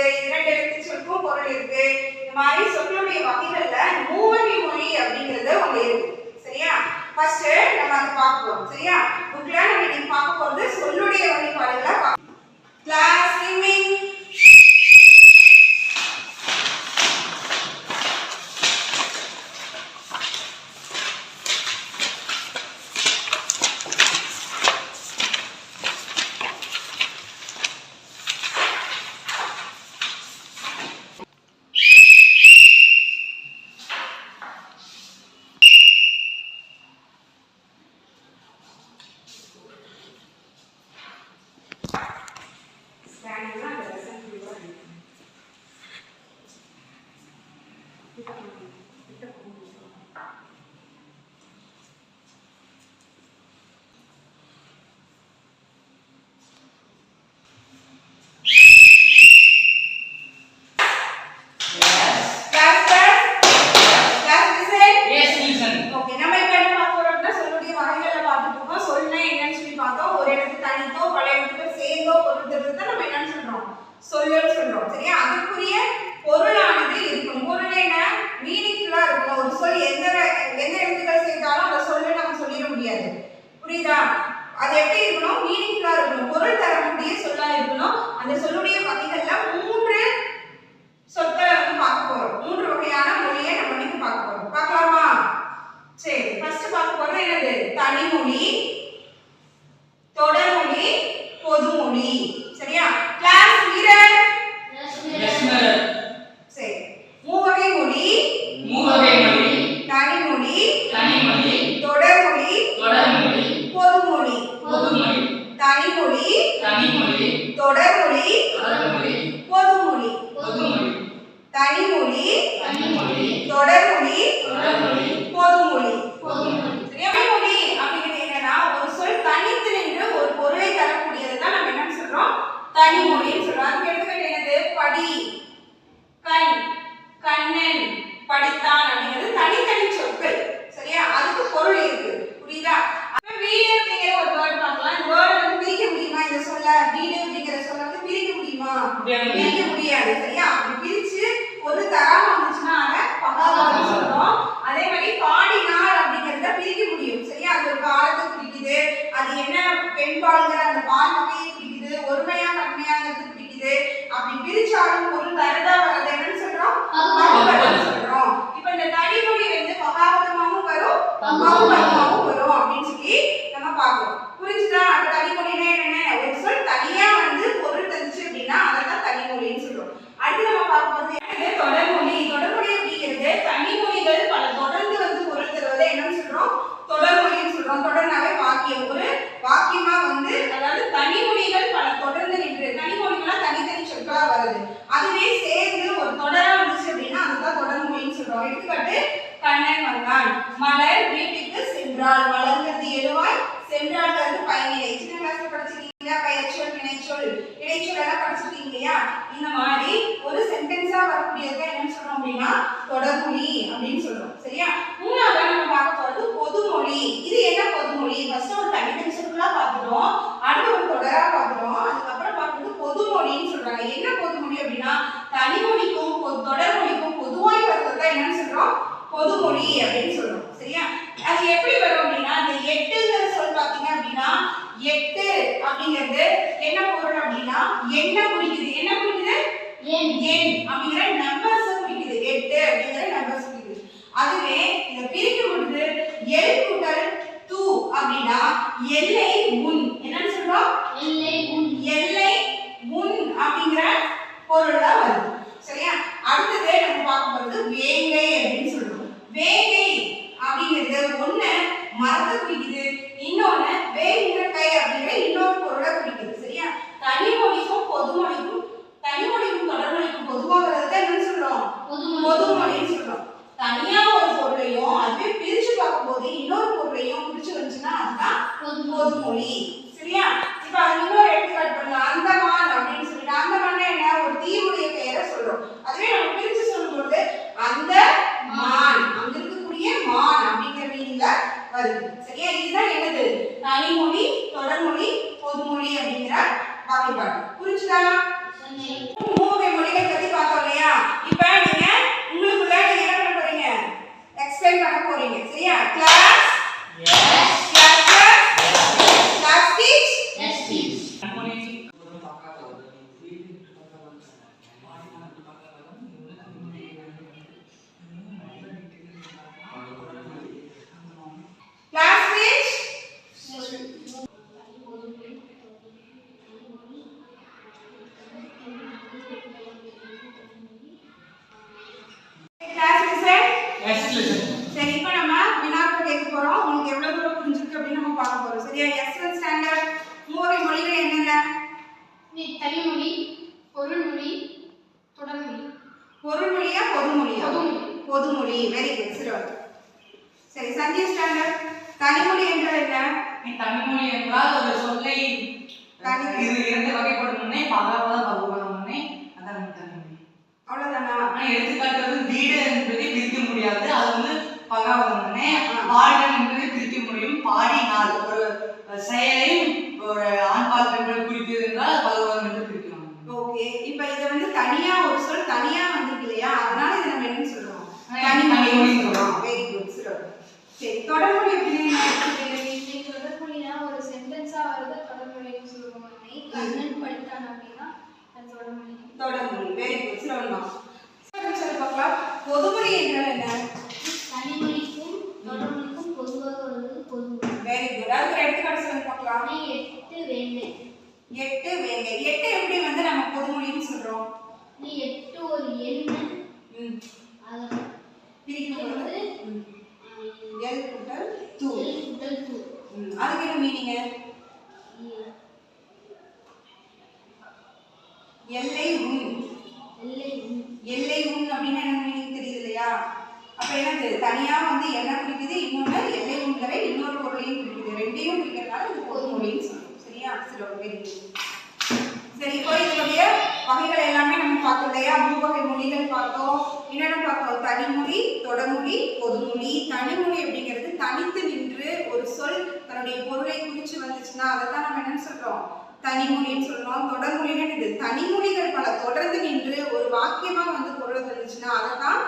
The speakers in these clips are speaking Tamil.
இருக்கு, இரண்டு எழுத்து சொல்லுக்கும் பொருள் இருக்கு. இந்த மாதிரி சொல்லுடைய வகைகள்ல மூவகை மொழி அப்படிங்கிறது ஒன்று இருக்கு. சரியா? ஃபர்ஸ்ட் நம்ம அதை பார்க்க போறோம். சரியா? புக்ல நம்ம இன்னைக்கு பார்க்க போறது சொல்லுடைய வகைப்பாடுகளை கிளாஸ் ஸ்விம்மிங், சொல்லுன்னு சொல்றோம். சரியா? அதுக்குரிய பொருளானது இருக்கும். பொருள் என்ன? மீனிங்ஃபுல்லா இருக்கும். ஒரு சொல் எந்த எழுத்துக்கள் சேர்த்தாலும் அந்த சொல்ல நம்ம சொல்லிட முடியாது. புரியுதா? அது எப்படி இருக்கணும்? மீனிங்ஃபுல்லா இருக்கணும். பொருள் தரக்கூடிய சொல்லா இருக்கணும். அந்த சொல்லுடைய வகைகள்ல 3 சொற்களை வந்து பார்க்க போறோம். 3 வகையான மொழியை நம்ம இன்னைக்கு பார்க்க போறோம். பார்க்கலாமா? சரி, ஃபர்ஸ்ட் பார்க்க போறது என்னது? தனிமொழி, தொடர்மொழி, பொதுமொழி. சரியா? Class mirror. Yes mirror. சரி, மூவகை மொழி, தனிமொழி, தொடர்மொழி, பொதுமொழி. தனிமொழி, தொடர்மொழி, பொதுமொழி. தனிமொழி, தொடர்மொழி, பொதுமொழி. சரியா? மொழி அப்படிங்கிறது என்னன்னா ஒரு சொல் தனித்து நின்று ஒரு பொருளை தரக்கூடியது தான் நம்ம என்ன சொல்றோம்? தனிமொழின்னு சொல்றோம். அதுக்கு எடுத்துக்காட்டு என்னது? படி, கண், கண்ணன், படித்தான் அப்படிங்கிறது தனித்தனி சொற்கள். சரியா? அதுக்கு பொருள் இருக்கு. புரியுதா? அப்ப வீடு அப்படிங்கிற ஒரு வேர்ட் பார்க்கலாம். இந்த வேர்ட் வந்து பிரிக்க முடியுமா? இந்த சொல்ல வீடு அப்படிங்கிற சொல்ல வந்து பிரிக்க முடியுமா? பிரிக்க முடியாது. சரியா? அப்படி பிரிச்சு ஒரு தரம் வந்துச்சுன்னா அதை பகாவதம் சொல்றோம். அதே மாதிரி பாடினார் அப்படிங்கறத பிரிக்க முடியும். சரியா? அது ஒரு காலத்தை குறிக்குது. அது என்ன பெண்பாள்ங்கிற அந்த பால் வகையை குறிக்குது. ஒருமையா கண்மையாங்கிறது குறிக்குது. அப்படி பிரிச்சாலும் ஒரு தரதா வரது என்னன்னு சொல்றோம்? பகுபதம் சொல்றோம். இப்ப இந்த தனிமொழி வந்து பகாவதமாவும் வரும், பகுபதமாவும் வரும் அப்படின்னு சொல்லி நம்ம பார்க்கிறோம். புரிஞ்சுதா? அப்ப தனிமொழினா என்ன? ஒரு சொல் தனியா வந்து பொருள் தந்துச்சு அப்படின்னா அதான் தனிமொழின்னு சொல்றோம். அடுத்து நம்ம பார்க்க போறது என்னது? தொடர்மொழி. தொடர்மொழி அப்படிங்கிறது தனிமொழிகள் பல தொடர்ந்து வந்து பொருள் தருவதை என்னன்னு சொல்றோம்? தொடர்மொழின்னு சொல்றோம். தொடர்னாவே வாக்கியம், ஒரு வாக்கியமா வந்து அதாவது தனிமொழிகள் பல தொடர்ந்து நின்று, தனிமொழிகளா தனித்தனி சொற்களா வருது. அதுவே சேர்ந்து ஒரு தொடரா வந்துச்சு அப்படின்னா அதுதான் தொடர்மொழின்னு சொல்றோம். எடுத்துக்காட்டு கண்ணன் வந்தான், மலர் வீட்டுக்கு சென்றாள். மலர்ங்கிறது எழுவாய், சென்றாள்ங்கிறது பயனிலை. சின்ன கிளாஸ்ல படிச்சிருக்கீங்க. பெயர்ச்சொல், வினைச்சொல், இடைச்சொல் எல்லாம் படிச்சிருக்கீங்க இல்லையா? இந்த மாதிரி ஒரு சென்டென்ஸா வரக்கூடியது என்னன்னு சொல்றோம் அப்படின்னா தொடர்மொழி அப்படின்னு சொல்றோம். சரியா? மூணாவது நம்ம பார்க்க போறது பொதுமொழி. இது என்ன பொதுமொழி? ஃபர்ஸ்ட் ஒரு தனித்தனி சொற்களா பார்த்துட்டோம், அடுத்து ஒரு தொடரா பார்த்துட்டோம், அதுக்கப்புறம் பார்க்கறது பொதுமொழின்னு சொல்றாங்க. என்ன பொதுமொழி அப்படின்னா தனிமொழிக்கும் தொடர்மொழிக்கும் பொதுவாய் வர்றதுதான் என்னன்னு சொல்றோம்? பொதுமொழி அப்படின்னு சொல்றோம். சரியா? அது எப்படி வரும் அப்படின்னா இந்த 8ங்கிற சொல் பாத்தீங்க அப்படின்னா 8 அப்படிங்கிறது என்ன பொருள் அப்படின்னா என்ன குறிக்குது? என்ன குறிக்குது? எண் அப்படிங்கிற நம்பர்ஸ் குறிக்குது. 8 அப்படிங்கிற நம்பர்ஸ் குறிக்குது. அதுவே இத பிரிக்கும் பொழுது எல் கூட்டல் து அப்படின்னா எல்லை முன் என்னன்னு சொல்றோம்? எல்லை முன் அப்படிங்கிற பொருள் தான் வருது. சரியா? அடுத்தது நம்ம பார்க்க போறது வேங்கை அப்படின்னு சொல்றோம். வேங்கை அப்படிங்கிறது ஒண்ணு மரத்தை குறிக்குது, இன்னொன்னு வேங்கிற கை அப்படிங்கிற இன்னொரு பொருளை குறிக்குது. சரியா? தனிமொழிக்கும் பொதுமொழிக்கும் தொடர்மொழிக்கும் பொதுவாக என்னன்னு சொல்றோம்? பொதுமொழின்னு சொல்றோம். தனியா ஒரு பொருளை சரி இப்போ நம்ம வினாக்கள் கேட்க போறோம். உங்களுக்கு எவ்வளவு தூரம் புரிஞ்சிருக்கு அப்படின்னு நம்ம பார்க்க போறோம். சரியா? S1 ஸ்டாண்டர்ட் மூவகை மொழிகள் என்னென்ன? தனிமொழி, பொருள்மொழி, தொடர்மொழி. பொருள்மொழியா பொதுமொழியா? பொதுமொழி. Very good. சரி சந்தியா ஸ்டாண்டர்ட் தனிமொழி என்றால் என்ன? தனிமொழி என்றால் ஒரு சொல்லை இது இரண்டு வகைப்படும் முன்னே பகவத பகவான் முன்னே அதான் தனிமொழி. அவ்வளவுதானா? எடுத்துக்காட்டு வீடு என்பதை பிரிக்க முடியாது. அது வந்து பகவதம் முன்னே. பாடல் என்பதை பிரிக்க முடியும். பாடினால் ஒரு செயலை ஒரு ஆண்பால் பெண்கள் குறிக்கிறது என்றால் பகவதம் என்று பிரிக்கலாம். ஓகே. இப்போ இத வந்து தனியா ஒரு சொல் தனியா வந்திருக்கு இல்லையா? அதனால இத நம்ம என்ன சொல்றோம்? தனிமொழி சொல்றோம். Very good. சரி தொடர்மொழி எப்படின்னு தொடர்மொழினா ஒரு சென்டென்ஸா வரத தொடர்மொழின்னு சொல்லுவோம். கண்ணன் படித்தான் அப்படின்னா அது தொடர்மொழி. தொடர்மொழி. Very good. சொல்லலாம். சொல்ல பார்க்கலாம். பொதுமொழி என்றால் என்ன? தனிமொழிக்கும் தொடர்மொழிக்கும் பொதுவாக வருவது பொதுமொழி. Very good. அதுக்கு எடுத்துக்காட்டு சொல்லி பார்க்கலாம். எட்டு வேங்கை. எட்டு வேங்கை. எட்டு எப்படி வந்து நம்ம பொதுமொழின்னு சொல்றோம்? நீ எட்டு ஒரு எண்ணெய். அத பிரிக்கும்போது எல் கூட்டல் தூ. அதுக்கு என்ன மீனிங்? எல்லை உன். எல்லை உன் அப்படின்னா என்ன மீனிங் தெரியுது இல்லையா? அப்ப என்னது தனியா வந்து என்ன குறிக்குது, இன்னொன்னு எல்லை உண்களை இன்னொரு பொருளையும் குறிக்குது. ரெண்டையும் குறிக்கிறதுனால இது பொதுமொழின்னு சொல்றோம். சரியா? சரி இப்போ இதனுடைய வகைகள் எல்லாமே நம்ம பார்த்தோம் இல்லையா? மூவகை மொழிகள் பார்த்தோம். என்னென்ன பார்த்தோம்? தனிமொழி, தொடர்மொழி, பொதுமொழி. தனிமொழி அப்படிங்கிறது தனித்து நின்று ஒரு சொல் தன்னுடைய பொருளை குறிச்சு வந்துச்சுன்னா அதை தான் நம்ம என்னன்னு சொல்றோம்? தனிமொழின்னு சொல்றோம். தொடர்மொழின்னு என்னது? தனிமொழிகள் பல தொடர்ந்து நின்று ஒரு வாக்கியமா வந்து பொருளை வந்துச்சுன்னா அதை தான்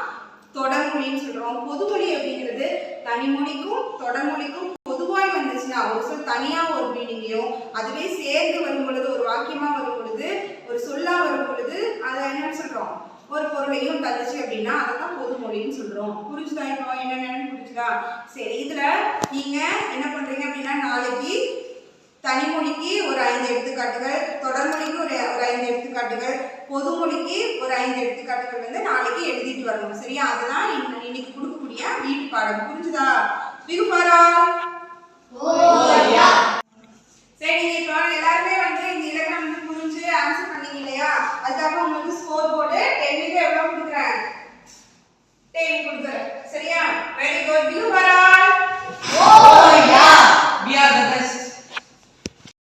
தொடர்மொழின்னு சொல்றோம். பொதுமொழி அப்படிங்கிறது தனிமொழிக்கும் தொடர்மொழிக்கும் பொதுவாய் வந்துச்சுன்னா ஒரு சொல் தனியா ஒரு மீனிங்கையும் அதுவே சேர்ந்து வரும் பொழுது ஒரு வாக்கியமா வரும் பொழுது ஒரு சொல்லா வரும் பொழுது அதை என்னன்னு சொல்றோம்? ஒரு பொருளையும் தந்துச்சு அப்படின்னா அதை தான் பொதுமொழின்னு சொல்றோம். புரிஞ்சுதா? இப்போ என்னென்னு புரிஞ்சுதா? சரி இதுல நீங்க என்ன பண்றீங்க அப்படின்னா நாளைக்கு தனிமொழிக்கு ஒரு 5 எடுத்துக்காட்டுகள், தொடர்மொழிக்கு ஒரு 5 எடுத்துக்காட்டுகள், பொதுமொழிக்கு ஒரு 5 எடுத்துக்காட்டுகள் வந்து நாளைக்கு எழுதிட்டு வரணும். சரியா? அதுதான் இன்னைக்கு கொடுக்கக்கூடிய வீட்டு பாடம். புரிஞ்சுதா? சரி நீங்க இப்போ எல்லாருமே வந்து இந்த இலக்கணம் வந்து புரிஞ்சு ஆன்சர் பண்ணீங்க இல்லையா? அதுக்காக உங்களுக்கு ஸ்கோர் போர்டு 10க்கு எவ்வளவு கொடுக்குறேன்? 10 கொடுக்குறேன். சரியா? Very good.